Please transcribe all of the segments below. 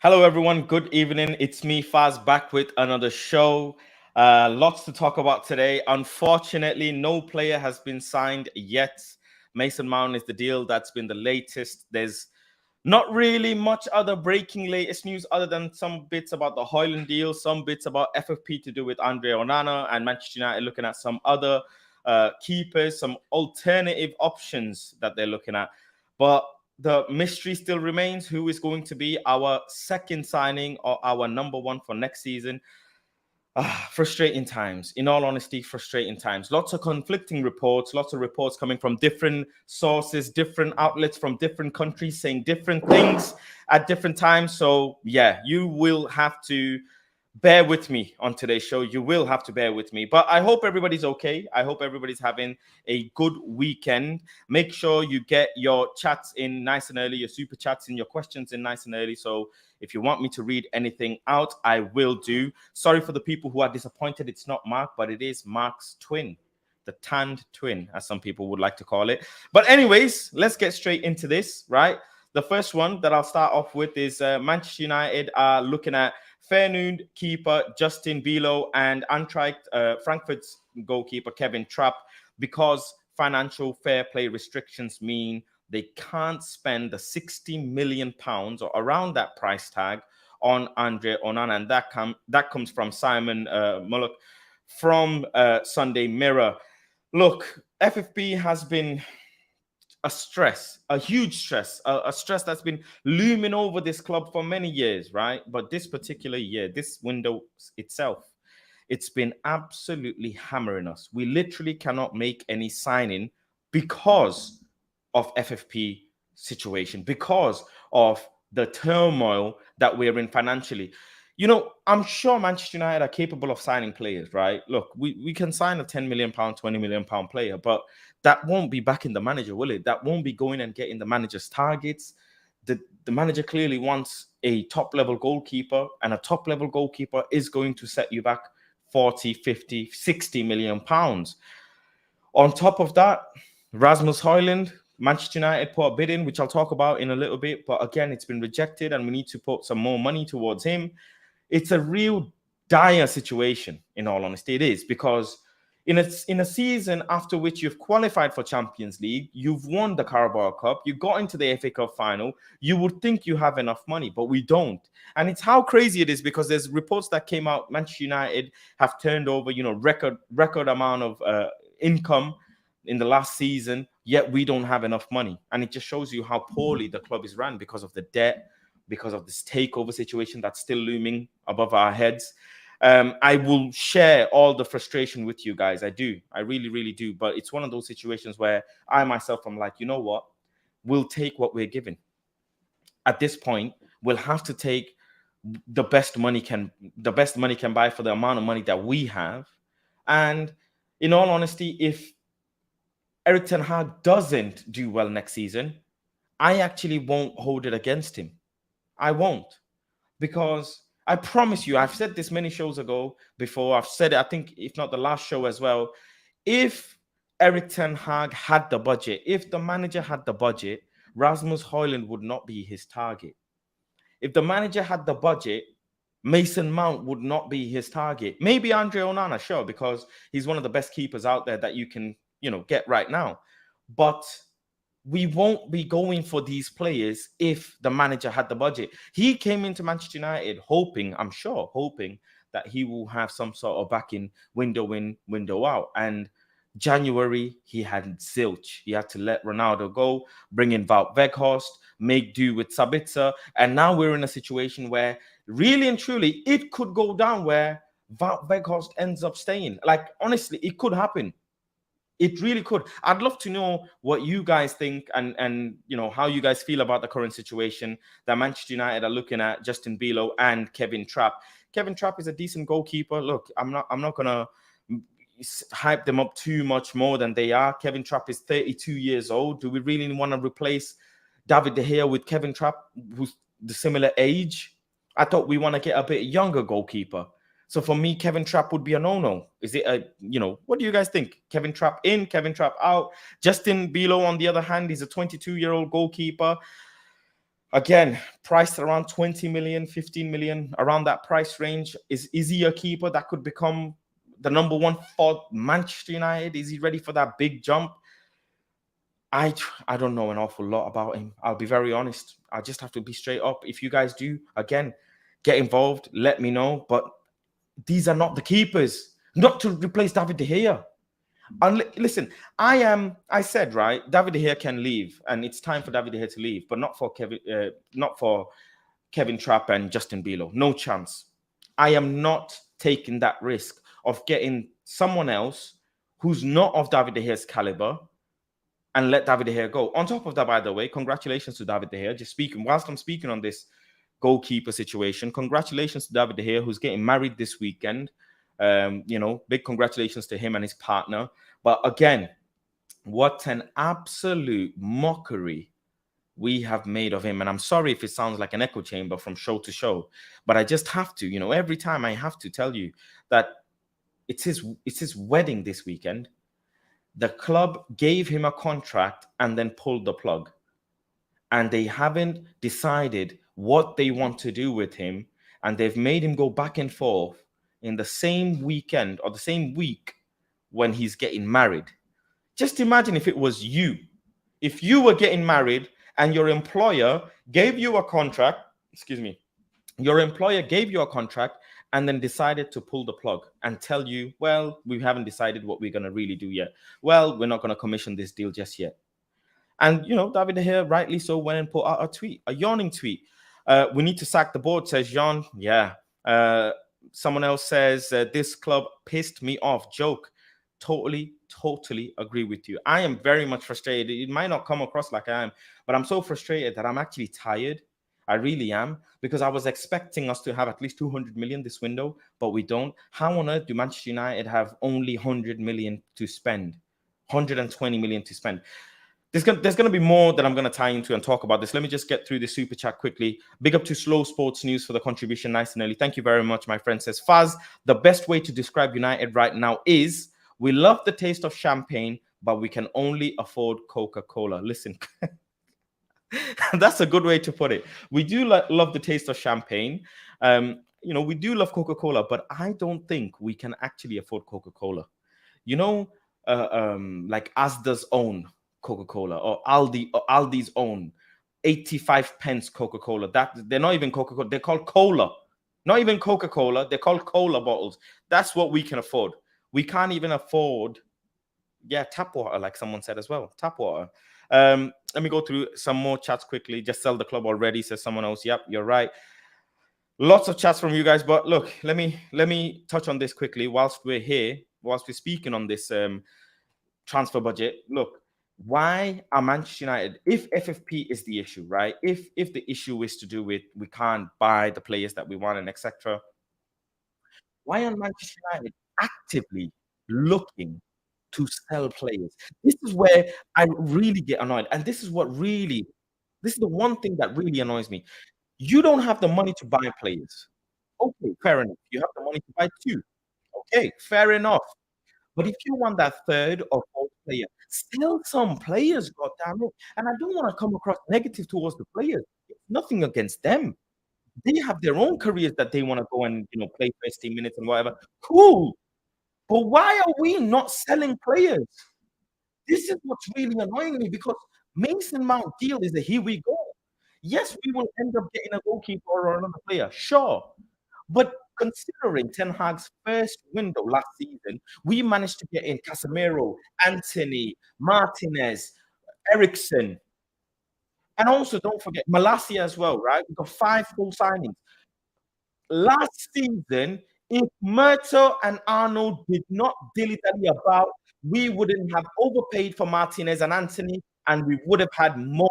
Hello, everyone. Good evening. It's me, Faz, back with another show. Lots to talk about today. Unfortunately, no player has been signed yet. Mason Mount is the deal that's been the latest. There's not really much other breaking latest news other than some bits about the Hojlund deal, some bits about FFP to do with Andre Onana, and Manchester United looking at some other keepers, some alternative options that they're looking at. But the mystery still remains who is going to be our second signing or our number one for next season. Frustrating times. In all honesty, frustrating times. Lots of conflicting reports, lots of reports coming from different sources, different outlets from different countries saying different things at different times. So, yeah, you will have to bear with me on today's show. You will have to bear with me. But I hope everybody's okay. I hope everybody's having a good weekend. Make sure you get your chats in nice and early, your super chats and your questions in nice and early. So if you want me to read anything out, I will do. Sorry for the people who are disappointed it's not Mark, but it is Mark's twin. The tanned twin, as some people would like to call it. But anyways, let's get straight into this, right? The first one that I'll start off with is Manchester United are looking at Feyenoord keeper Justin Bilo and Eintracht Frankfurt's goalkeeper Kevin Trapp, because financial fair play restrictions mean they can't spend the £60 million or around that price tag on Andre Onana, and that comes from Simon Mullock from Sunday Mirror. Look, FFP has been a huge stress, a stress that's been looming over this club for many years, right? But this particular year, this window itself, it's been absolutely hammering us. We literally cannot make any signing because of FFP situation, because of the turmoil that we're in financially. You know, I'm sure Manchester United are capable of signing players, right? Look, we can sign a £10 million, £20 million player, but that won't be backing the manager, will it? That won't be going and getting the manager's targets. The manager clearly wants a top-level goalkeeper, and a top-level goalkeeper is going to set you back 40, 50, 60 million pounds. On top of that, Rasmus Hojlund, Manchester United put a bid in, which I'll talk about in a little bit. But again, it's been rejected, and we need to put some more money towards him. It's a real dire situation, in all honesty. It is, because in a season after which you've qualified for Champions League, you've won the Carabao Cup, you got into the FA Cup final, you would think you have enough money, but we don't. And it's how crazy it is, because there's reports that came out, Manchester United have turned over, record amount of income in the last season, yet we don't have enough money. And it just shows you how poorly the club is run because of the debt, because of this takeover situation that's still looming above our heads. I will share all the frustration with you guys. I do. I really, really do. But it's one of those situations where I myself am like, you know what? We'll take what we're given. At this point, we'll have to take the best money can buy for the amount of money that we have. And in all honesty, if Erik ten Hag doesn't do well next season, I actually won't hold it against him. I won't. Because I promise you, I've said this many shows ago before. I've said it, I think, if not the last show as well. If Erik ten Hag had the budget, if the manager had the budget, Rasmus Hojlund would not be his target. If the manager had the budget, Mason Mount would not be his target. Maybe Andre Onana, sure, because he's one of the best keepers out there that you can, get right now. But we won't be going for these players if the manager had the budget. He came into Manchester United hoping that he will have some sort of backing, window in, window out. And January, he had zilch. He had to let Ronaldo go, bring in Wout Weghorst, make do with Sabitzer. And now we're in a situation where really and truly, it could go down where Wout Weghorst ends up staying. Like, honestly, it could happen. It really could. I'd love to know what you guys think and how you guys feel about the current situation that Manchester United are looking at Justin Bilo and Kevin Trapp. Kevin Trapp is a decent goalkeeper. Look, I'm not gonna hype them up too much more than they are. Kevin Trapp is 32 years old. Do we really want to replace David De Gea with Kevin Trapp, who's the similar age? I thought we want to get a bit younger goalkeeper. So for me, Kevin Trapp would be a no-no. Is it what do you guys think? Kevin Trapp in, Kevin Trapp out. Justin Bilo, on the other hand, he's a 22-year-old goalkeeper. Again, priced around 20 million, 15 million, around that price range. Is he a keeper that could become the number one for Manchester United? Is he ready for that big jump? I don't know an awful lot about him. I'll be very honest. I just have to be straight up. If you guys do, again, get involved, let me know. But these are not the keepers, not to replace David De Gea. Listen, I said, right, David De Gea can leave, and it's time for David De Gea to leave, but not for Kevin Trapp and Justin Bieler. No chance. I am not taking that risk of getting someone else who's not of David De Gea's caliber and let David De Gea go. On top of that, by the way, congratulations to David De Gea. Just speaking, whilst I'm speaking on this goalkeeper situation, congratulations to David De Gea, who's getting married this weekend. Big congratulations to him and his partner. But again, what an absolute mockery we have made of him. And I'm sorry if it sounds like an echo chamber from show to show, but I just have to, every time I have to tell you that it's his wedding this weekend. The club gave him a contract and then pulled the plug. And they haven't decided what they want to do with him. And they've made him go back and forth in the same weekend or the same week when he's getting married. Just imagine if it was you. If you were getting married and your employer gave you a contract, your employer gave you a contract and then decided to pull the plug and tell you, well, we haven't decided what we're going to really do yet. Well, we're not going to commission this deal just yet. And, David De Gea, rightly so, went and put out a yawning tweet. We need to sack the board, says Jean. Yeah. Someone else says, this club pissed me off. Joke. Totally agree with you. I am very much frustrated. It might not come across like I am, but I'm so frustrated that I'm actually tired. I really am, because I was expecting us to have at least 200 million this window, but we don't. How on earth do Manchester United have only 100 million to spend? 120 million to spend? There's going to be more that I'm going to tie into and talk about this. Let me just get through the super chat quickly. Big up to Slow Sports News for the contribution. Nice and early. Thank you very much, my friend. Says Faz, the best way to describe United right now is we love the taste of champagne, but we can only afford Coca-Cola. Listen, that's a good way to put it. We do love the taste of champagne. We do love Coca-Cola, but I don't think we can actually afford Coca-Cola. Like Asda's own Coca-Cola or Aldi's own 85 pence Coca-Cola. That they're not even Coca-Cola. They're called cola. Not even Coca-Cola. They're called cola bottles. That's what we can afford. We can't even afford, tap water, like someone said as well. Tap water. Let me go through some more chats quickly. Just sell the club already, says someone else. Yep, you're right. Lots of chats from you guys, but look, let me touch on this quickly whilst we're here, whilst we're speaking on this transfer budget. Look, why are Manchester United, if FFP is the issue, right? If the issue is to do with we can't buy the players that we want and etc., why are Manchester United actively looking to sell players? This is where I really get annoyed. And this is the one thing that really annoys me. You don't have the money to buy players. Okay, fair enough. You have the money to buy two. Okay, fair enough. But if you want that third or fourth player, sell some players, goddammit. And I don't want to come across negative towards the players. It's nothing against them. They have their own careers that they want to go and play 15 minutes and whatever. Cool. But why are we not selling players? This is what's really annoying me, because Mason Mount deal is a here we go. Yes, we will end up getting a goalkeeper or another player, sure. But considering Ten Hag's first window last season, we managed to get in Casemiro, Anthony, Martinez, Ericsson, and also don't forget Malacia as well, right? We've got 5 full signings. Last season, if Murto and Arnold did not dilly-dally about, we wouldn't have overpaid for Martinez and Anthony, and we would have had more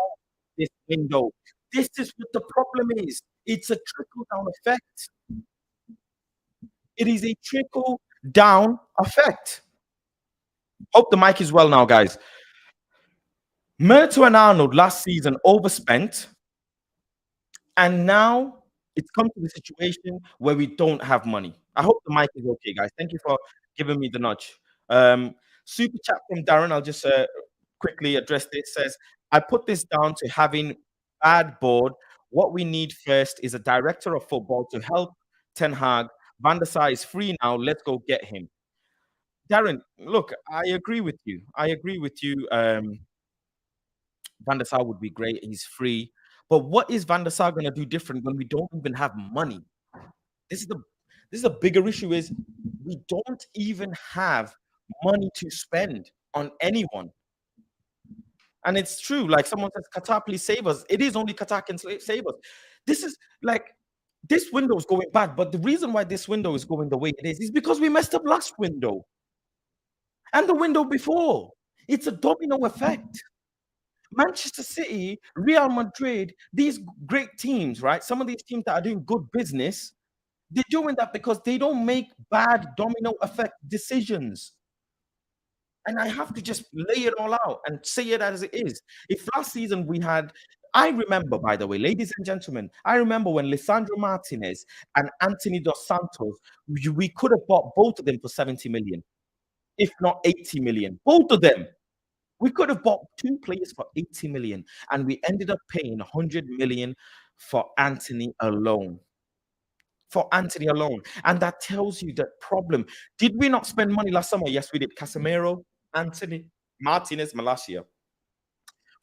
this window. This is what the problem is. It's a trickle-down effect. It is a trickle-down effect. Hope the mic is well now, guys. Murto and Arnold last season overspent, and now it's come to the situation where we don't have money. I hope the mic is okay, guys. Thank you for giving me the nudge. Super chat from Darren. I'll just quickly address this. Says, I put this down to having bad board What we need first is a director of football to help Ten Hag. Van der Sar is free now. Let's go get him. Darren, look, I agree with you. I agree with you. Van der Sar would be great. He's free. But what is Van der Sar going to do different when we don't even have money? This is the this is a bigger issue is we don't even have money to spend on anyone. And it's true. Like someone says, Qatar, please save us. It is only Qatar can save us. This is like this window is going bad. But the reason why this window is going the way it is because we messed up last window and the window before. It's a domino effect. Manchester City, Real Madrid, these great teams, right? Some of these teams that are doing good business, they're doing that because they don't make bad domino effect decisions. And I have to just lay it all out and say it as it is. If last season we had, I remember, by the way, ladies and gentlemen, I remember when Lisandro Martinez and Anthony Dos Santos, we could have bought both of them for 70 million, if not 80 million. Both of them. We could have bought two players for 80 million, and we ended up paying 100 million for Anthony alone. For Anthony alone. And that tells you the problem. Did we not spend money last summer? Yes, we did. Casemiro, Anthony, Martinez, Malacia.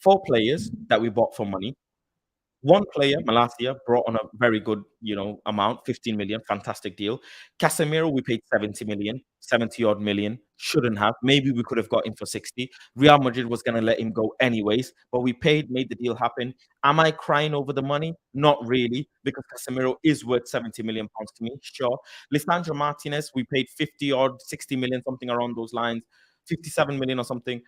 4 players that we bought for money. One player, Malacia, brought on a very good, amount, 15 million, fantastic deal. Casemiro, we paid 70 million, 70 odd million. Shouldn't have. Maybe we could have got him for 60. Real Madrid was going to let him go anyways, but we paid, made the deal happen. Am I crying over the money? Not really, because Casemiro is worth 70 million pounds to me, sure. Lisandro Martinez, we paid 50 odd, 60 million, something around those lines, 57 million or something.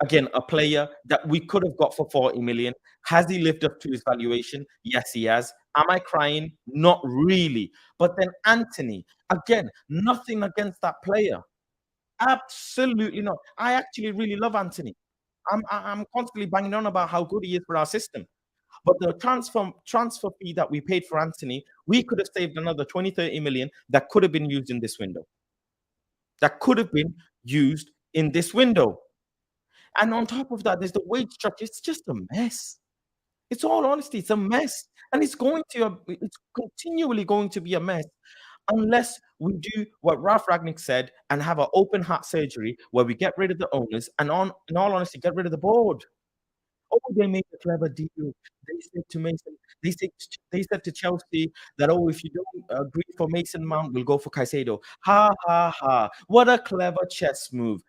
Again, a player that we could have got for 40 million. Has he lived up to his valuation? Yes, he has. Am I crying? Not really. But then Anthony, again, nothing against that player. Absolutely not. I actually really love Anthony. I'm constantly banging on about how good he is for our system. But the transfer fee that we paid for Anthony, we could have saved another 20, 30 million that could have been used in this window. That could have been used in this window. And on top of that, there's the wage structure. It's just a mess. It's all honesty, it's a mess. And it's continually going to be a mess unless we do what Ralph Ragnick said and have an open heart surgery where we get rid of the owners and in all honesty, get rid of the board. Oh, they made a clever deal. They said to Mason, they said to Chelsea that, oh, if you don't agree for Mason Mount, we'll go for Caicedo. Ha, ha, ha. What a clever chess move.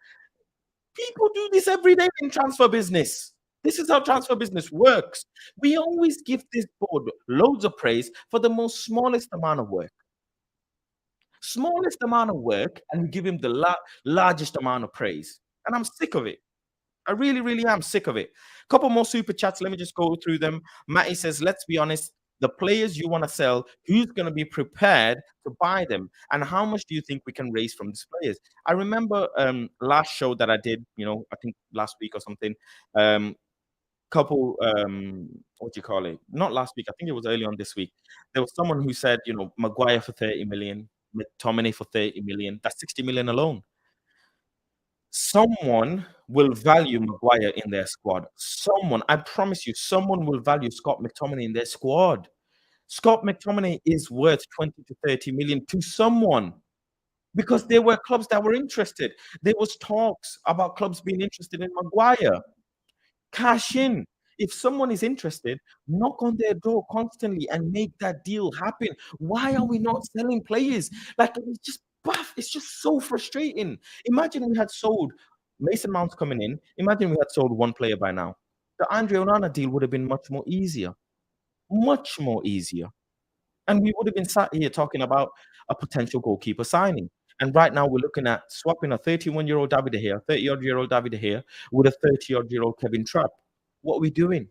People do this every day in transfer business. This is how transfer business works. We always give this board loads of praise for the most smallest amount of work. Smallest amount of work, and we give him the largest amount of praise. And I'm sick of it. I really, really am sick of it. Couple more super chats. Let me just go through them. Matty says, let's be honest. The players you want to sell, who's going to be prepared to buy them? And how much do you think we can raise from these players? I remember last show that I did, I think last week or something. Couple, what do you call it? Not last week. I think it was early on this week. There was someone who said, Maguire for 30 million, McTominay for 30 million. That's 60 million alone. Someone will value Maguire in their squad. Someone, I promise you, someone will value Scott McTominay in their squad. Scott McTominay is worth 20 to 30 million to someone because there were clubs that were interested. There was talks about clubs being interested in Maguire. Cash in. If someone is interested, knock on their door constantly and make that deal happen. Why are we not selling players? Like, it's just buff. It's just so frustrating. Imagine we had sold Mason Mount's coming in. Imagine we had sold one player by now. The Andre Onana deal would have been much more easier. Much more easier. And we would have been sat here talking about a potential goalkeeper signing. And right now we're looking at swapping a 31-year-old David De Gea, 30-odd-year-old David De Gea with a 30-odd-year-old Kevin Trapp. What are we doing?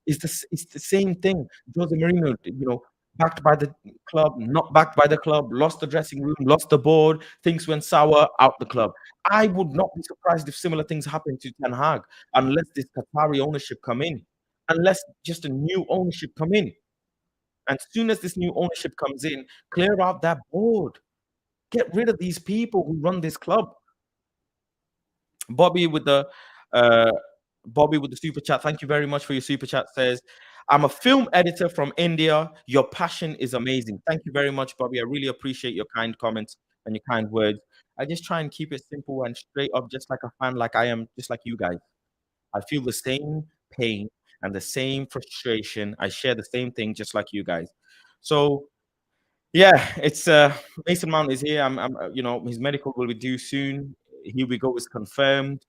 It's the same thing. Jose Mourinho, backed by the club, not backed by the club, lost the dressing room, lost the board, things went sour, out the club. I would not be surprised if similar things happen to Ten Hag unless this Qatari ownership come in, unless just a new ownership come in. And as soon as this new ownership comes in, clear out that board. Get rid of these people who run this club. Bobby with the super chat. Thank you very much for your super chat. Says, I'm a film editor from India. Your passion is amazing. Thank you very much, Bobby. I really appreciate your kind comments and your kind words. I just try and keep it simple and straight up, just like a fan, like I am, just like you guys. I feel the same pain and the same frustration. I share the same thing, just like you guys. So yeah, it's Mason Mount is here. His medical will be due soon. Here we go is confirmed.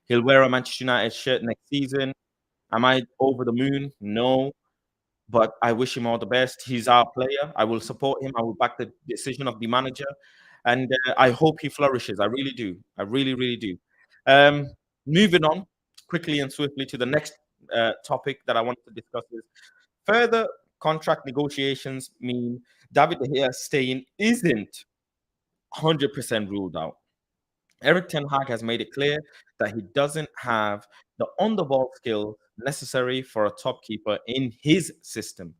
He'll wear a Manchester United shirt next season. Am I over the moon? No, but I wish him all the best. He's our player. I will support him. I will back the decision of the manager, and I hope he flourishes. I really do. I really, really do. Um, Moving on quickly and swiftly to the next topic that I want to discuss is further contract negotiations mean David De Gea staying isn't 100% ruled out. Eric Ten Hag has made it clear that he doesn't have the on-the-ball skill necessary for a top keeper in his system.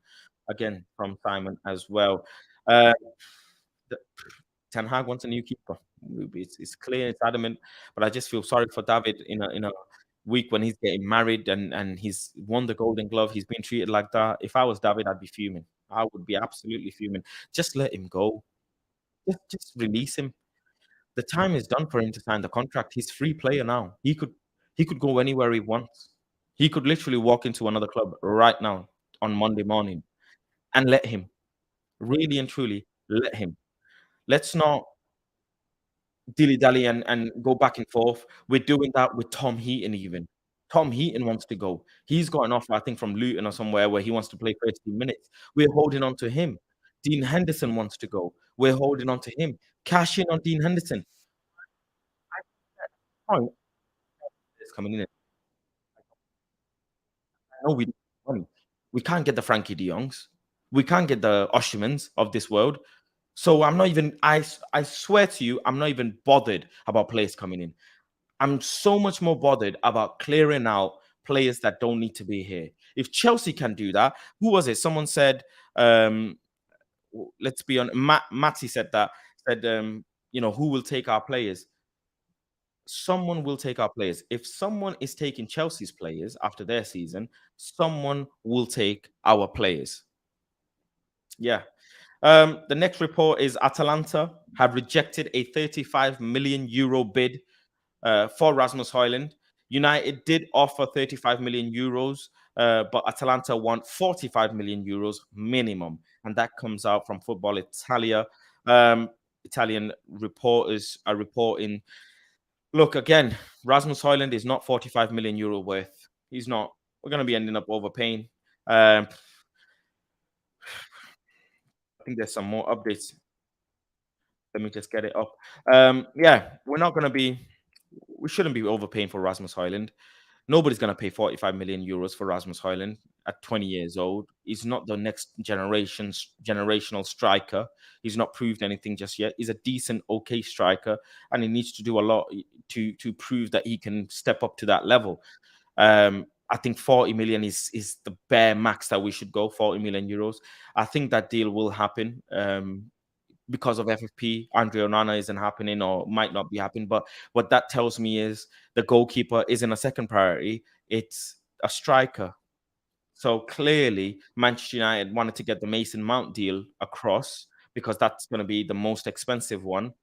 Again, from Simon as well. Uh, the- Ten Hag wants a new keeper. It's clear, it's adamant, but I just feel sorry for David in a week when he's getting married and he's won the Golden Glove. He's been treated like that. If I was David, I'd be fuming. I would be absolutely fuming. Just let him go. Just release him. The time is done for him to sign the contract. He's free player now. He could go anywhere he wants. He could literally walk into another club right now on Monday morning and let him. Really and truly, let him. Let's not dilly dally and go back and forth. We're doing that with Tom Heaton even. Tom Heaton wants to go. He's got an offer, I think, from Luton or somewhere where he wants to play 30 minutes. We're holding on to him. Dean Henderson wants to go. We're holding on to him. Cash in on Dean Henderson. Fine, it's coming in. No, we don't have money. We can't get the Frankie De Jongs. We can't get the Oshimans of this world. So I'm not even. I swear to you, I'm not even bothered about players coming in. I'm so much more bothered about clearing out players that don't need to be here. If Chelsea can do that, who was it? Someone said, let's be on. Matty said that. Said, who will take our players? Someone will take our players. If someone is taking Chelsea's players after their season, someone will take our players. Yeah. The next report is Atalanta have rejected a 35 million euro bid for Rasmus Hojlund. United did offer 35 million euros, but Atalanta want 45 million euros minimum, and that comes out from Football Italia. Italian reporters are reporting. Look, again, Rasmus Hojlund is not 45 million euro worth. He's not. We're going to be ending up overpaying. I think there's some more updates. Let me just get it up. Yeah, we're not going to be. We shouldn't be overpaying for Rasmus Hojlund. Nobody's going to pay 45 million euros for Rasmus Hojlund at 20 years old. He's not the next generational striker. He's not proved anything just yet. He's a decent, okay striker, and he needs to do a lot to prove that he can step up to that level. I think 40 million is the bare max that we should go. 40 million euros. I think that deal will happen. Because of FFP, Andre Onana isn't happening or might not be happening. But what that tells me is the goalkeeper isn't a second priority, it's a striker. So clearly, Manchester United wanted to get the Mason Mount deal across because that's going to be the most expensive one.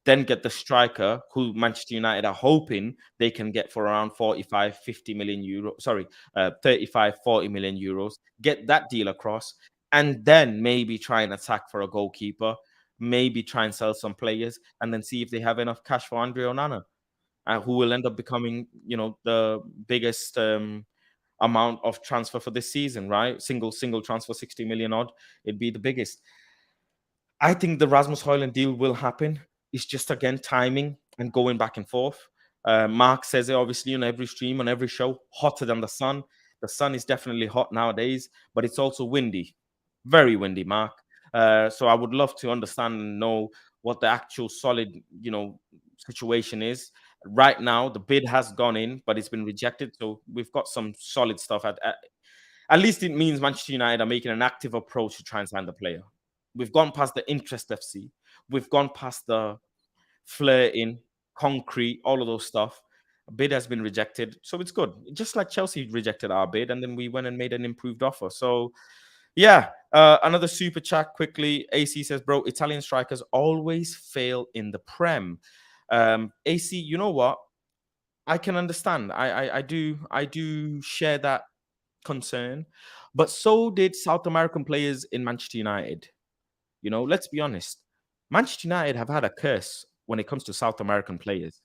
Then get the striker who Manchester United are hoping they can get for around 45, 50 million euro. Sorry, 35, 40 million euros. Get that deal across and then maybe try and attack for a goalkeeper. Maybe try and sell some players and then see if they have enough cash for Andre Onana, who will end up becoming, the biggest amount of transfer for this season, right? Single transfer, 60 million odd. It'd be the biggest. I think the Rasmus Hojlund deal will happen. It's just again timing and going back and forth. Mark says it obviously on every stream, on every show, hotter than the sun. The sun is definitely hot nowadays, but it's also windy, very windy, Mark. So I would love to understand and know what the actual solid, situation is. Right now, the bid has gone in, but it's been rejected. So we've got some solid stuff. At least it means Manchester United are making an active approach to try and sign the player. We've gone past the interest FC. We've gone past the flirting, concrete, all of those stuff. bid has been rejected, so it's good. Just like Chelsea rejected our bid, and then we went and made an improved offer. So yeah, another super chat quickly. AC says, "Bro, Italian strikers always fail in the Prem." AC, you know what? I can understand. I do share that concern, but so did South American players in Manchester United. Let's be honest. Manchester United have had a curse when it comes to South American players.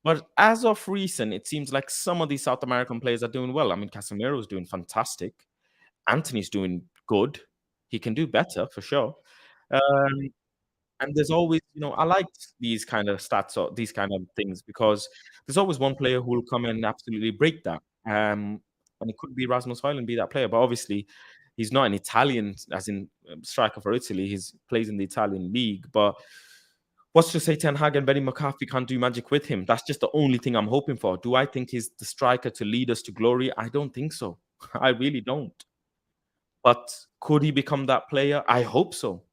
But as of recent, it seems like some of these South American players are doing well. I mean, Casemiro's doing fantastic. Anthony's doing good. He can do better for sure. Um, and there's always, I like these kind of stats or these kind of things because there's always one player who will come and absolutely break that. And it could be Rasmus Hojlund be that player, but obviously he's not an Italian, as in striker for Italy. He's plays in the Italian league, but what's to say Ten Hag and Benny McCarthy can't do magic with him? That's just the only thing I'm hoping for. Do I think he's the striker to lead us to glory? I don't think so. I really don't. But could he become that player? I hope so.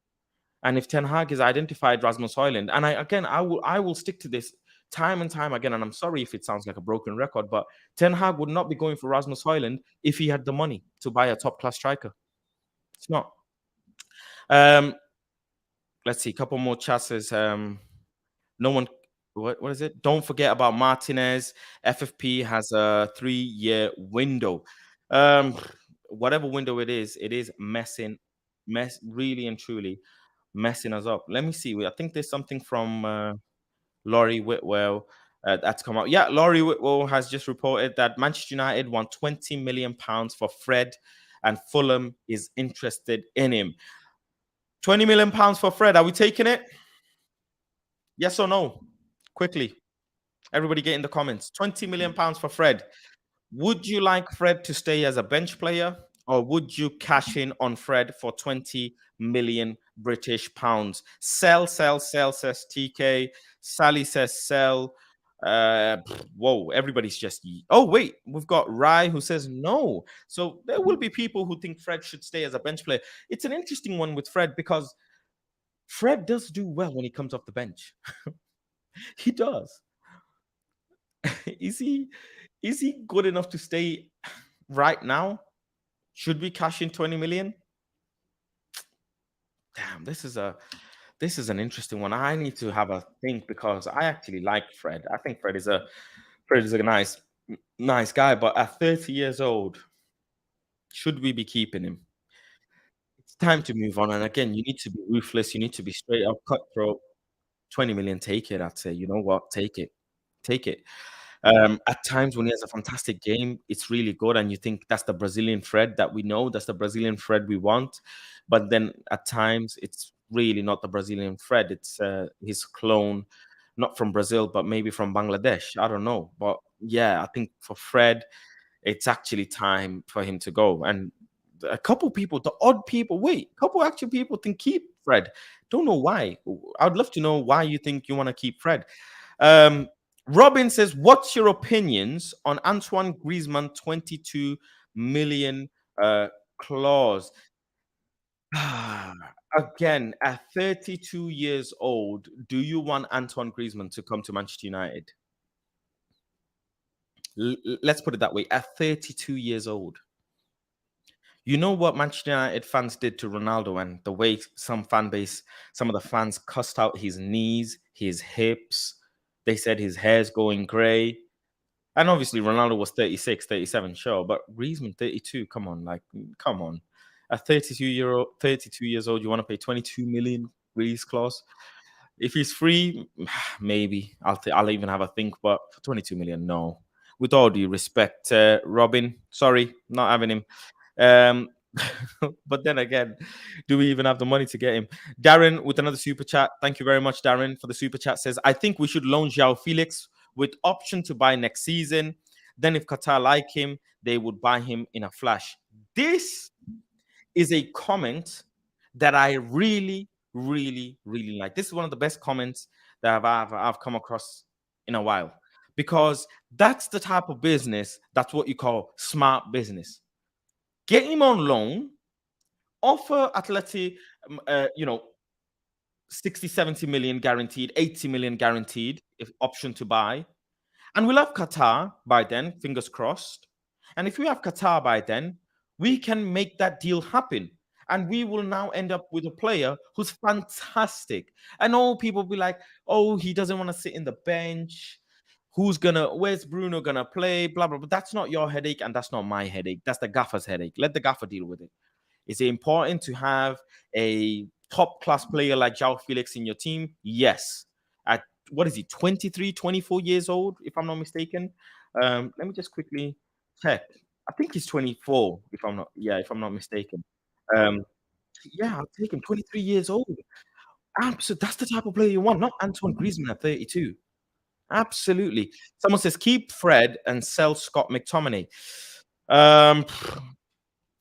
And if Ten Hag has identified Rasmus Hojlund, and I will stick to this time and time again. And I'm sorry if it sounds like a broken record, but Ten Hag would not be going for Rasmus Hojlund if he had the money to buy a top class striker. It's not. Um, let's see, a couple more chances. No one. What is it? Don't forget about Martinez. FFP has a 3-year window. Um, whatever window it is really and truly messing us up. Let me see. I think there's something from Laurie Whitwell that's come out. Yeah, Laurie Whitwell has just reported that Manchester United want £20 million for Fred, and Fulham is interested in him. £20 million for Fred. Are we taking it? Yes or no? Quickly. Everybody get in the comments. £20 million for Fred. Would you like Fred to stay as a bench player, or would you cash in on Fred for 20 million British pounds? Sell, sell, sell, says TK. Sally says sell. Whoa, everybody's just. Oh, wait, we've got Rai who says no. So there will be people who think Fred should stay as a bench player. It's an interesting one with Fred because Fred does do well when he comes off the bench. He does. Is he is he good enough to stay right now? Should we cash in 20 million? Damn, this is an interesting one. I need to have a think because I actually like Fred. I think Fred is a nice guy, but at 30 years old, should we be keeping him? It's time to move on. And again, you need to be ruthless. You need to be straight up cutthroat. 20 million, take it. I'd say, you know what? Take it. Take it. At times when he has a fantastic game, it's really good, and you think that's the Brazilian Fred that we know, that's the Brazilian Fred we want. But then at times, it's really not the Brazilian Fred. It's his clone, not from Brazil, but maybe from Bangladesh. I don't know. But yeah, I think for Fred, it's actually time for him to go. And a couple people, the odd people, wait, a couple actual people think keep Fred. Don't know why. I'd love to know why you think you want to keep Fred. Um, Robin says, "What's your opinions on Antoine Griezmann 22 million clause?" Again, at 32 years old, do you want Antoine Griezmann to come to Manchester United? Let's put it that way. At 32 years old, you know what Manchester United fans did to Ronaldo, and the way some of the fans cussed out his knees, his hips. They said his hair's going grey. And obviously, Ronaldo was 36, 37, sure, but Griezmann 32. Come on, come on. A 32 years old, you want to pay 22 million release clause? If he's free, maybe I'll even have a think. But for 22 million, no. With all due respect, Robin, sorry, not having him. Um, but then again, do we even have the money to get him? Darren with another super chat. Thank you very much, Darren, for the super chat. Says, I think we should loan João Felix with option to buy next season. Then if Qatar like him, they would buy him in a flash. This is a comment that I really, really, really like. This is one of the best comments that I've come across in a while, because that's the type of business, that's what you call smart business. Get him on loan, offer Atleti, 60, 70 million guaranteed, 80 million guaranteed, if option to buy. And we'll have Qatar by then, fingers crossed. And if we have Qatar by then, we can make that deal happen. And we will now end up with a player who's fantastic. And all people be like, oh, he doesn't want to sit in the bench. Where's Bruno gonna play? Blah, blah, blah. That's not your headache, and that's not my headache. That's the gaffer's headache. Let the gaffer deal with it. Is it important to have a top class player like João Felix in your team? Yes. At what is he, 23, 24 years old, if I'm not mistaken? Let me just quickly check. I think he's 24, if I'm not mistaken. Um, yeah, I'll take him. 23 years old. Absolutely. That's the type of player you want, not Antoine Griezmann at 32. Absolutely. Someone says keep Fred and sell Scott McTominay. Um,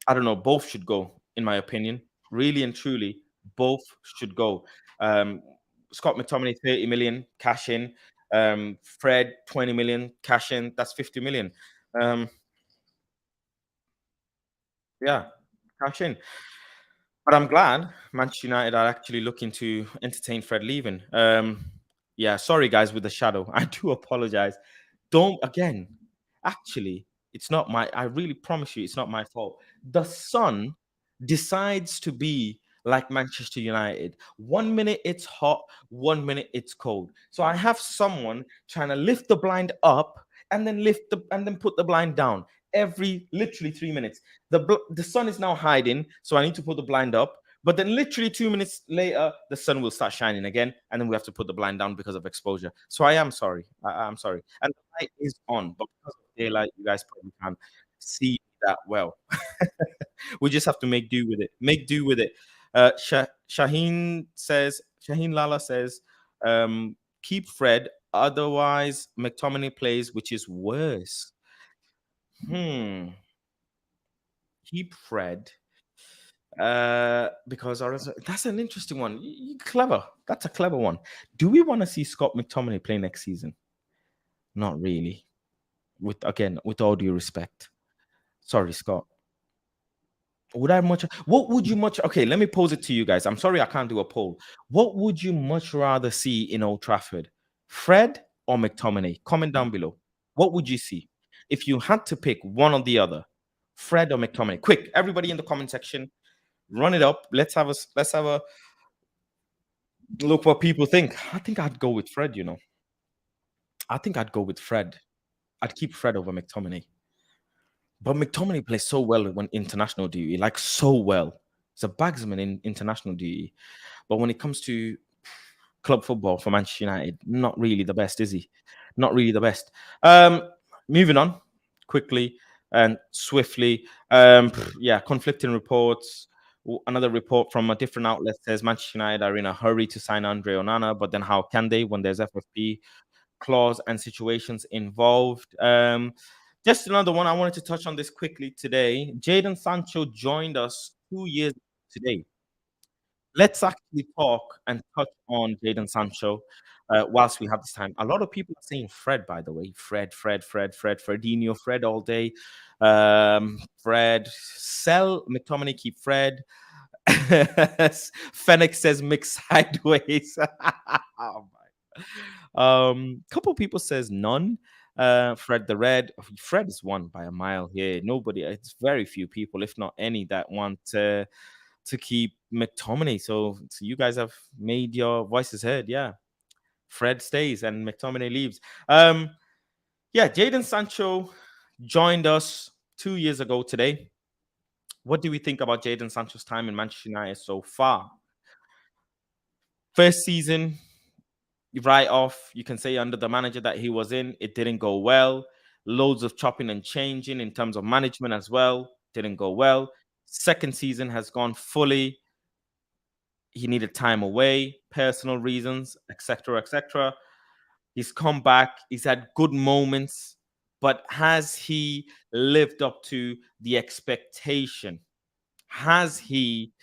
I don't know. Both should go, in my opinion. Really and truly, both should go. Um, Scott McTominay, 30 million, cash in. Fred, 20 million, cash in. That's 50 million. Um, yeah, cash in. But I'm glad Manchester United are actually looking to entertain Fred leaving. Yeah, sorry guys with the shadow. I do apologize. Don't again. Actually, it's not my. I really promise you, it's not my fault. The sun decides to be like Manchester United. 1 minute it's hot, 1 minute it's cold. So I have someone trying to lift the blind up and then put the blind down every literally 3 minutes. The sun is now hiding, so I need to put the blind up. But then, literally 2 minutes later, the sun will start shining again, and then we have to put the blind down because of exposure. So I am sorry. I'm sorry. And the light is on, but because of daylight, you guys probably can't see that well. We just have to make do with it. Make do with it. Shaheen Lala says, keep Fred, otherwise McTominay plays, which is worse. Keep Fred. Because that's an interesting one. Clever. That's a clever one. Do we want to see Scott McTominay play next season? Not really. With all due respect. Sorry, Scott. Would I much what would you much okay, let me pose it to you guys. I'm sorry I can't do a poll. What would you much rather see in Old Trafford? Fred or McTominay? Comment down below. What would you see if you had to pick one or the other? Fred or McTominay? Quick, everybody in the comment section, run it up. Let's have a look what people think. I think I'd go with Fred, you know. I think I'd go with Fred. I'd keep Fred over McTominay. But McTominay plays so well when international duty, like so well. He's a bagsman in international duty. But when it comes to club football for Manchester United, not really the best, is he? Not really the best. Moving on quickly and swiftly. Yeah, conflicting reports. Another report from a different outlet says Manchester United are in a hurry to sign Andre Onana, but then how can they when there's FFP clause and situations involved? Just another one. I wanted to touch on this quickly today. Jadon Sancho joined us 2 years today. Let's actually talk and touch on Jadon Sancho whilst we have this time. A lot of people are saying Fred, by the way. Fredinho, Fred all day. Fred, sell McTominay, keep Fred. Fennec says mix sideways. Oh couple people says none. Fred the Red. Fred is won by a mile here. Nobody, it's very few people, if not any, that want to keep McTominay. So you guys have made your voices heard. Yeah. Fred stays and McTominay leaves. Yeah, Jadon Sancho joined us 2 years ago today. What do we think about Jadon Sancho's time in Manchester United so far? First season, right off, you can say under the manager that he was in, it didn't go well. Loads of chopping and changing in terms of management as well. Didn't go well. Second season has gone fully. He needed time away, personal reasons, etc., etc. He's come back. He's had good moments, but has he lived up to the expectation? Has he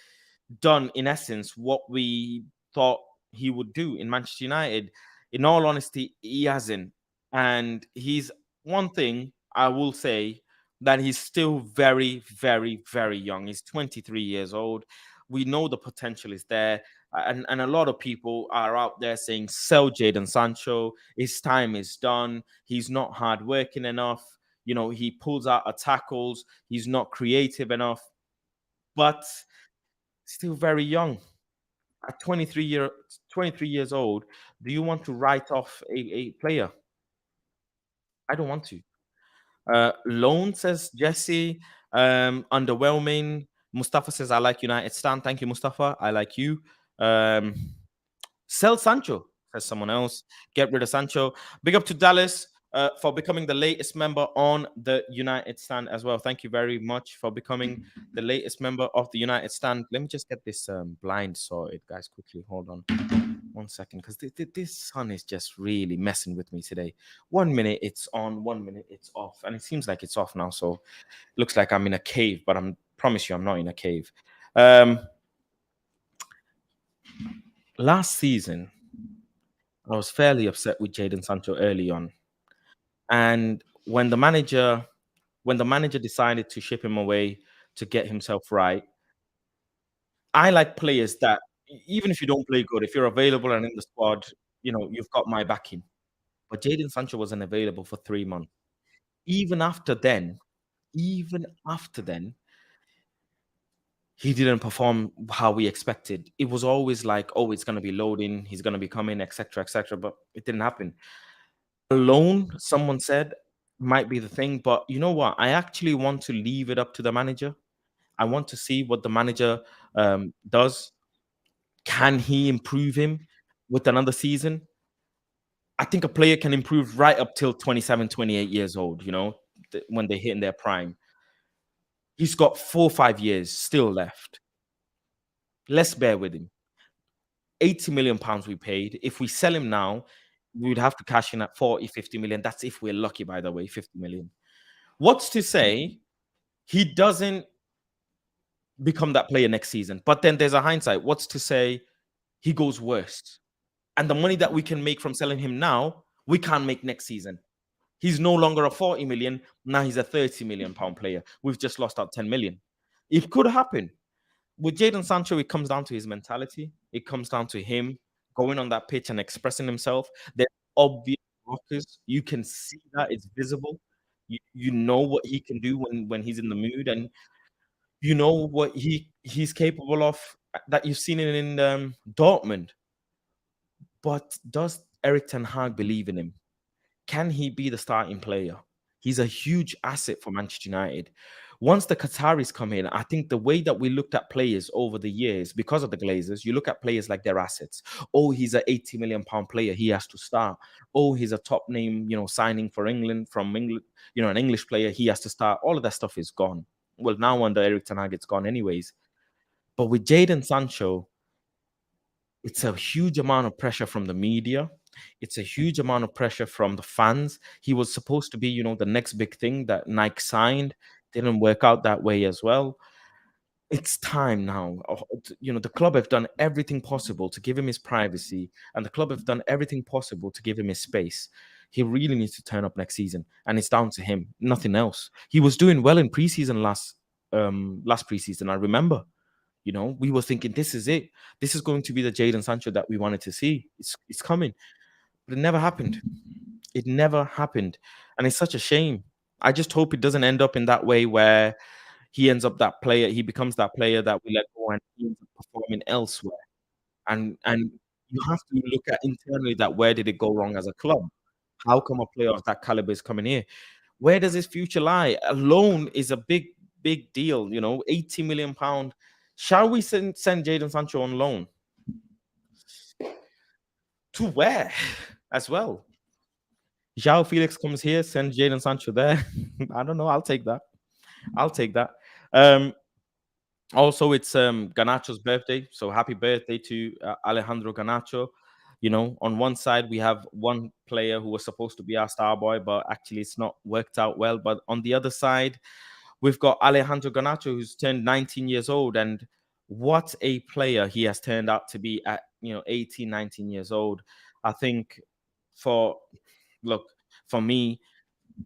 done, in essence, what we thought he would do in Manchester United? In all honesty, he hasn't. And he's one thing I will say that he's still very, very, very young. He's 23 years old. we know the potential is there. And a lot of people are out there saying, sell Jadon Sancho. His time is done. He's not hardworking enough. He pulls out of tackles. He's not creative enough. But still very young. At 23 years old, do you want to write off a player? I don't want to. Loan, says Jesse. Underwhelming. Mustafa says, I like United stand. Thank you, Mustafa. I like you. Um, Sell Sancho, says someone else. Get rid of Sancho. Big up to Dallas for becoming the latest member on the United stand as well. Thank you very much for becoming the latest member of the United stand. Let me just get this blind sorted, guys, quickly. Hold on 1 second, because this sun is just really messing with me today. 1 minute it's on, 1 minute it's off, and it seems like it's off now. So it looks like I'm in a cave, but I promise you I'm not in a cave. Last season, I was fairly upset with Jadon Sancho early on. And when the manager decided to ship him away to get himself right, I like players that, even if you don't play good, if you're available and in the squad, you've got my backing. But Jadon Sancho wasn't available for 3 months. Even after then, even after then, he didn't perform how we expected. It was always like, oh, it's going to be loading, he's going to be coming, etc., etc. But it didn't happen. Alone, someone said, might be the thing. But you know what? I actually want to leave it up to the manager. I want to see what the manager does. Can he improve him with another season? I think a player can improve right up till 27, 28 years old, when they hit in their prime. He's got 4 or 5 years still left. Let's bear with him. 80 million pounds we paid. If we sell him now, we would have to cash in at 40, 50 million. That's if we're lucky, by the way, 50 million. What's to say he doesn't become that player next season? But then there's a hindsight. What's to say he goes worse? And the money that we can make from selling him now, we can't make next season. He's no longer a 40 million. Now he's a 30 million pound player. We've just lost out 10 million. It could happen. With Jadon Sancho, it comes down to his mentality. It comes down to him going on that pitch and expressing himself. There's obvious blockers. You can see that. It's visible. You know what he can do when he's in the mood, and you know what he's capable of, that you've seen it in Dortmund. But does Eric Ten Hag believe in him? Can he be the starting player? He's a huge asset for Manchester United. Once the Qataris come in, I think the way that we looked at players over the years, because of the Glazers, you look at players like their assets. Oh, he's an 80 million pound player. He has to start. Oh, he's a top name, signing for England from England, an English player. He has to start. All of that stuff is gone. Well, now under Eric Ten Hag, it's gone anyways. But with Jadon Sancho, it's a huge amount of pressure from the media. It's a huge amount of pressure from the fans. He was supposed to be, the next big thing that Nike signed. Didn't work out that way as well. It's time now. The club have done everything possible to give him his privacy, and the club have done everything possible to give him his space. He really needs to turn up next season, and it's down to him, nothing else. He was doing well in preseason last preseason. I remember. We were thinking, this is it. This is going to be the Jadon Sancho that we wanted to see. It's coming. But it never happened. It never happened. And it's such a shame. I just hope it doesn't end up in that way where he ends up that player. He becomes that player that we let go and he ends up performing elsewhere. And you have to look at internally that where did it go wrong as a club? How come a player of that caliber is coming here? Where does his future lie? A loan is a big, big deal. 80 million pound. Shall we send Jadon Sancho on loan? To where as well? João Felix comes here, send Jadon Sancho there. I don't know. I'll take that. Also, it's Garnacho's birthday, so happy birthday to Alejandro Garnacho. On one side we have one player who was supposed to be our star boy, but actually it's not worked out well. But on the other side, we've got Alejandro Garnacho, who's turned 19 years old, and what a player he has turned out to be at 18, 19 years old. I think for me,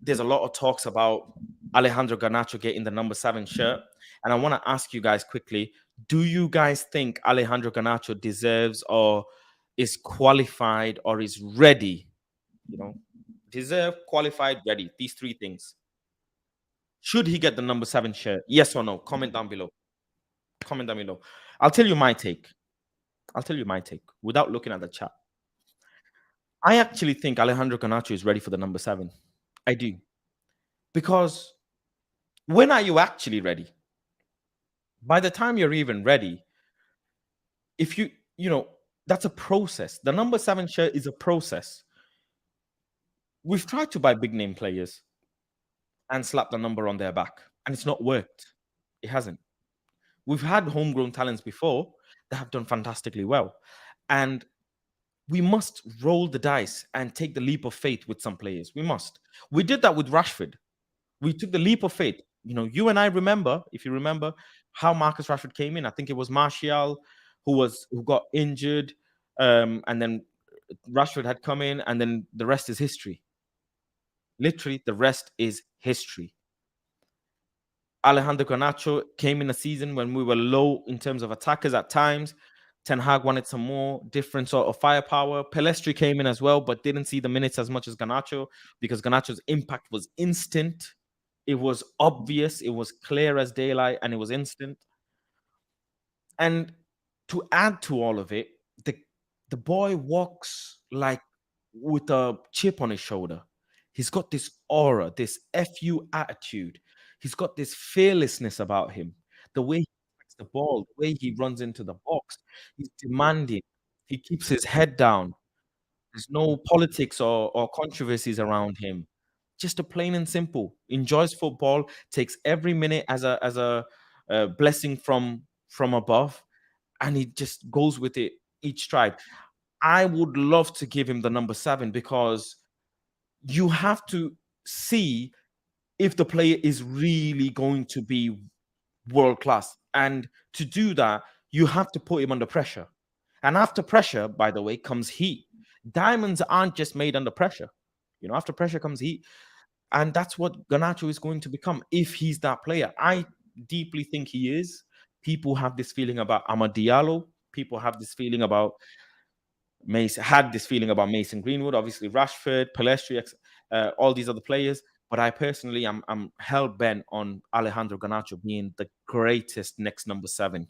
there's a lot of talks about Alejandro Garnacho getting the number 7 shirt. And I want to ask you guys quickly, do you guys think Alejandro Garnacho deserves or is qualified or is ready? You know, deserve, qualified, ready. These three things. Should he get the number 7 shirt? Yes or no? Comment down below. Comment down below. I'll tell you my take. I'll tell you my take without looking at the chat. I actually think Alejandro Garnacho is ready for the number 7. I do. Because when are you actually ready? By the time you're even ready, if you know, that's a process. The number 7 shirt is a process. We've tried to buy big name players and slap the number on their back, and it's not worked. It hasn't. We've had homegrown talents before that have done fantastically well. And we must roll the dice and take the leap of faith with some players. We must. We did that with Rashford. We took the leap of faith. You know, you and I remember, if you remember, how Marcus Rashford came in. I think it was Martial who got injured, and then Rashford had come in, and then the rest is history. Literally, the rest is history. Alejandro Garnacho came in a season when we were low in terms of attackers at times. Ten Hag wanted some more different sort of firepower. Pelestri came in as well, but didn't see the minutes as much as Garnacho because Garnacho's impact was instant. It was obvious, it was clear as daylight, and it was instant. And to add to all of it, the boy walks like with a chip on his shoulder. He's got this aura, this FU attitude. He's got this fearlessness about him. The way he takes the ball, the way he runs into the box, he's demanding. He keeps his head down. There's no politics or controversies around him. Just a plain and simple. Enjoys football, takes every minute as a blessing from above, and he just goes with it each stride. I would love to give him the number 7 because you have to see if the player is really going to be world class. And to do that, you have to put him under pressure. And after pressure, by the way, comes heat. Diamonds aren't just made under pressure. You know, after pressure comes heat. And that's what Garnacho is going to become if he's that player. I deeply think he is. People have this feeling about Amad Diallo. People have this feeling about had this feeling about Mason Greenwood, obviously Rashford, Pelestri, all these other players. But I personally, I'm hell bent on Alejandro Garnacho being the greatest next number 7.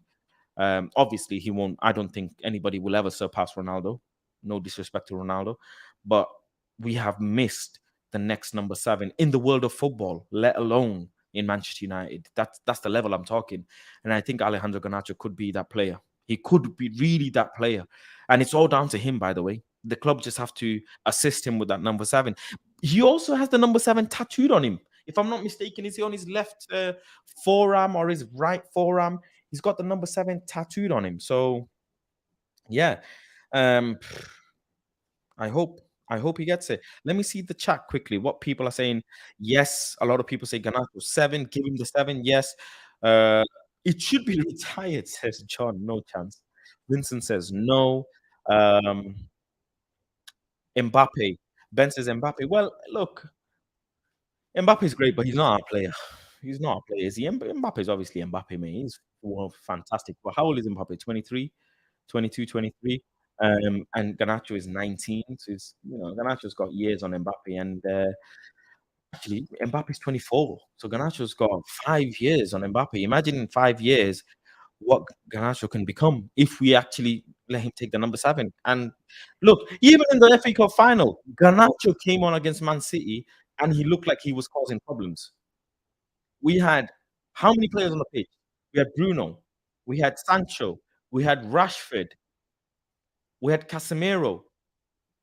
Obviously, he won't. I don't think anybody will ever surpass Ronaldo. No disrespect to Ronaldo, but we have missed the next number 7 in the world of football, let alone in Manchester United. That's the level I'm talking, and I think Alejandro Garnacho could be that player. He could be really that player, and it's all down to him. By the way, the club just have to assist him with that number 7. He also has the number 7 tattooed on him. If I'm not mistaken, is he on his left forearm or his right forearm? He's got the number 7 tattooed on him. So yeah, um, I hope he gets it. Let me see the chat quickly. What people are saying? Yes, a lot of people say Garnacho 7. Give him the 7. Yes, uh, it should be retired. Says John. No chance. Vincent says no. Um, Mbappe. Ben says Mbappe. Well, look, Mbappe is great, but he's not our player. He's not our player. Is he? Mbappe is obviously Mbappe, man. He's fantastic. But how old is Mbappe? 23, 22, 23. And Garnacho is 19. So he's, Garnacho's got years on Mbappe. And actually, Mbappe's 24. So Garnacho's got 5 years on Mbappe. Imagine in 5 years what Garnacho can become if we actually let him take the number 7. And look, even in the FA Cup final, Garnacho came on against Man City and he looked like he was causing problems. We had how many players on the pitch? We had Bruno, we had Sancho, we had Rashford, we had Casemiro,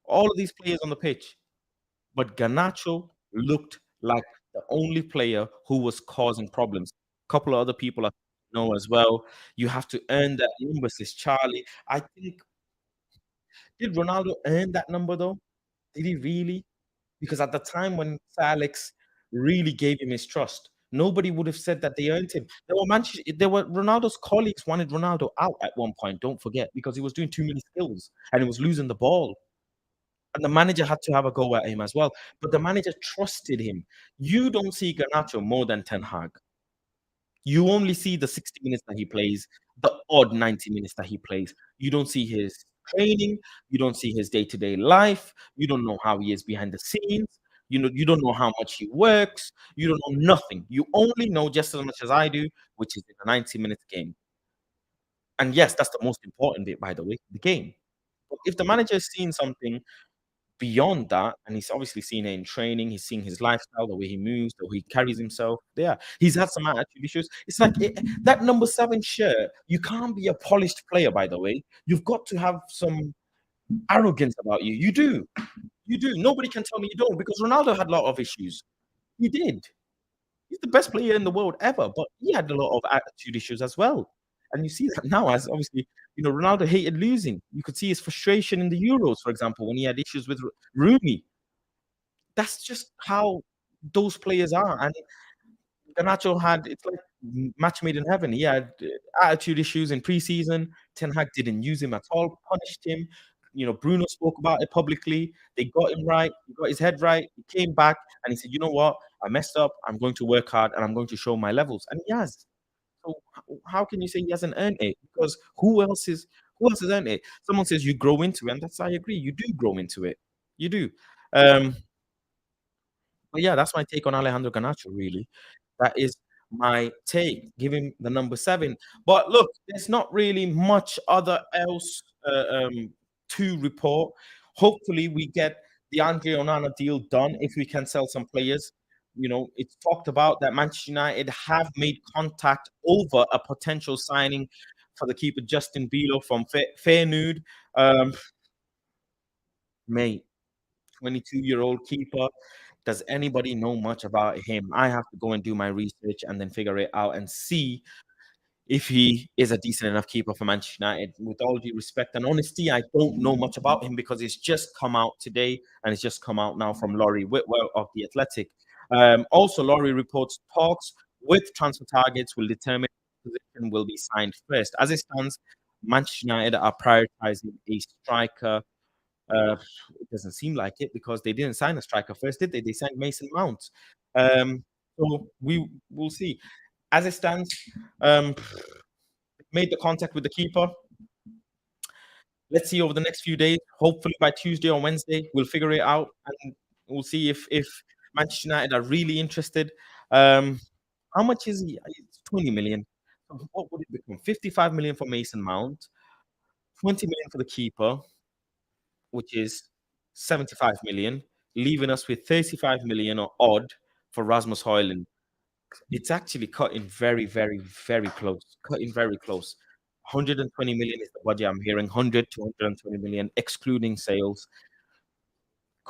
all of these players on the pitch. But Garnacho looked like the only player who was causing problems. A couple of other people I know as well. You have to earn that number, says Charlie. I think, did Ronaldo earn that number though? Did he really? Because at the time when Sir Alex really gave him his trust, nobody would have said that they earned him. There were Ronaldo's colleagues wanted Ronaldo out at one point, don't forget, because he was doing too many skills and he was losing the ball. And the manager had to have a go at him as well. But the manager trusted him. You don't see Garnacho more than Ten Hag. You only see the 60 minutes that he plays, the odd 90 minutes that he plays. You don't see his training. You don't see his day-to-day life. You don't know how he is behind the scenes. You don't know how much he works. You don't know nothing. You only know just as much as I do, which is in a 90 minutes game. And yes, that's the most important bit, by the way, the game. But if the manager is seeing something beyond that, and he's obviously seen it in training, he's seen his lifestyle, the way he moves, the way he carries himself. Yeah, he's had some attitude issues. It's like that number 7 shirt. You can't be a polished player, by the way. You've got to have some arrogance about you. You do. You do. Nobody can tell me you don't, because Ronaldo had a lot of issues. He did. He's the best player in the world ever, but he had a lot of attitude issues as well. And you see that now, as obviously, Ronaldo hated losing. You could see his frustration in the Euros, for example, when he had issues with Rooney. That's just how those players are. And Garnacho had, it's like match made in heaven. He had attitude issues in preseason. Ten Hag didn't use him at all, punished him. Bruno spoke about it publicly. They got him right. He got his head right. He came back and he said, you know what? I messed up. I'm going to work hard and I'm going to show my levels. And he has. So how can you say he hasn't earned it? Because who else has earned it? Someone says you grow into it, and I agree. You do grow into it. You do. Um, but yeah, that's my take on Alejandro Garnacho, really. That is my take. Give him the number 7. But look, there's not really much other else to report. Hopefully, we get the Andre Onana deal done if we can sell some players. It's talked about that Manchester United have made contact over a potential signing for the keeper Justin Bieler from Feyenoord. Mate, 22-year-old keeper. Does anybody know much about him? I have to go and do my research and then figure it out and see if he is a decent enough keeper for Manchester United. With all due respect and honesty, I don't know much about him because it's just come out today and it's just come out now from Laurie Whitwell of The Athletic. Also, Laurie reports talks with transfer targets will determine which position will be signed first. As it stands, Manchester United are prioritizing a striker. uh, it doesn't seem like it because they didn't sign a striker first, did they? They signed Mason Mount. So we will see. As it stands, um, made the contact with the keeper. Let's see over the next few days. Hopefully by Tuesday or Wednesday, we'll figure it out and we'll see if Manchester United are really interested. How much is he? It's 20 million. So what would it become? 55 million for Mason Mount, 20 million for the keeper, which is 75 million, leaving us with 35 million or odd for Rasmus Hojlund. It's actually cutting very, very, very close. Cutting very close. 120 million is the budget I'm hearing. 100 to 120 million, excluding sales.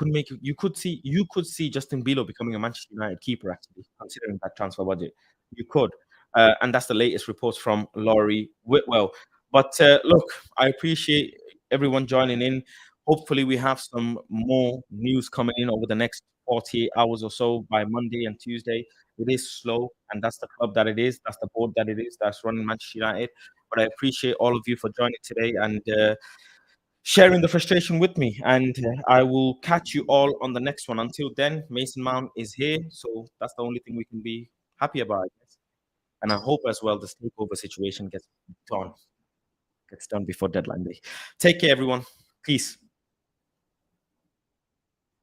You could see Justin Bieler becoming a Manchester United keeper, actually, considering that transfer budget. You could. And that's the latest reports from Laurie Whitwell. But look, I appreciate everyone joining in. Hopefully, we have some more news coming in over the next 48 hours or so by Monday and Tuesday. It is slow, and that's the club that it is. That's the board that it is. That's running Manchester United. But I appreciate all of you for joining today and sharing the frustration with me. And I will catch you all on the next one. Until then, Mason Mount is here. So that's the only thing we can be happy about, I guess. And I hope as well the takeover situation gets done before deadline day. Take care, everyone. Peace.